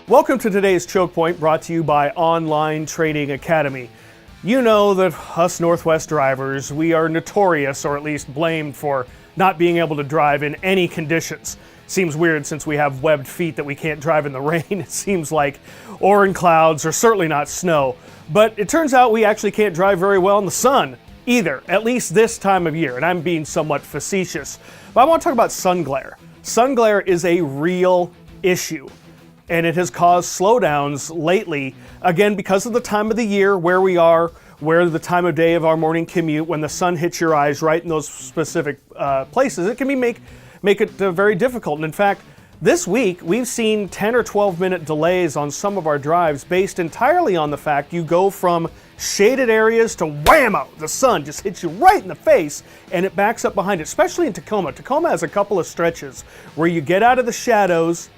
Welcome to today's Choke Point, brought to you by Online Trading Academy. You know that us Northwest drivers, we are notorious, or at least blamed, for not being able to drive in any conditions. Seems weird since we have webbed feet that we can't drive in the rain, it seems like, or in clouds, or certainly not snow. But it turns out we actually can't drive very well in the sun either, at least this time of year, and I'm being somewhat facetious. But I want to talk about sun glare. Sun glare is a real issue, and it has caused slowdowns lately, again, because of the time of the year, where we are, where the time of day of our morning commute, when the sun hits your eyes right in those specific places, it can make it very difficult. And in fact, this week, we've seen 10 or 12 minute delays on some of our drives based entirely on the fact you go from shaded areas to whammo, the sun just hits you right in the face and it backs up behind it, especially in Tacoma. Tacoma has a couple of stretches where you get out of the shadows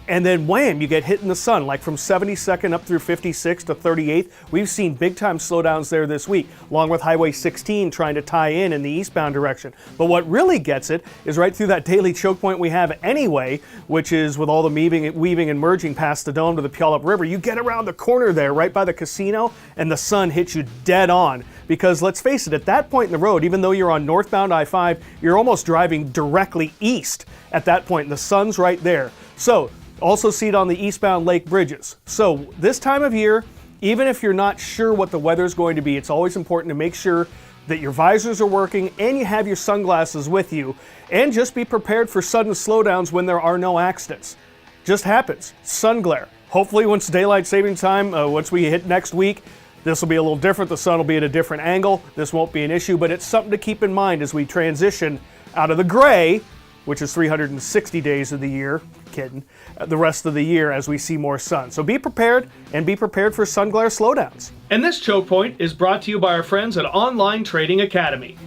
and then wham, you get hit in the sun, like from 72nd up through 56th to 38th. We've seen big time slowdowns there this week, along with Highway 16 trying to tie in the eastbound direction. But what really gets it is right through that daily choke point we have anyway, which is with all the weaving and merging past the dome to the Puyallup River. You get around the corner there, right by the casino, and the sun hits you dead on. Because let's face it, at that point in the road, even though you're on northbound I-5, you're almost driving directly east at that point, and the sun's right there. So, also see it on the eastbound lake bridges. So this time of year, even if you're not sure what the weather's going to be, it's always important to make sure that your visors are working and you have your sunglasses with you, and just be prepared for sudden slowdowns when there are no accidents. Just happens. Sun glare. Hopefully once daylight saving time, once we hit next week, this will be a little different. The sun will be at a different angle. This won't be an issue, but it's something to keep in mind as we transition out of the gray, which is 360 days of the year, kidding, the rest of the year as we see more sun. So be prepared, and be prepared for sun glare slowdowns. And this Choke Point is brought to you by our friends at Online Trading Academy.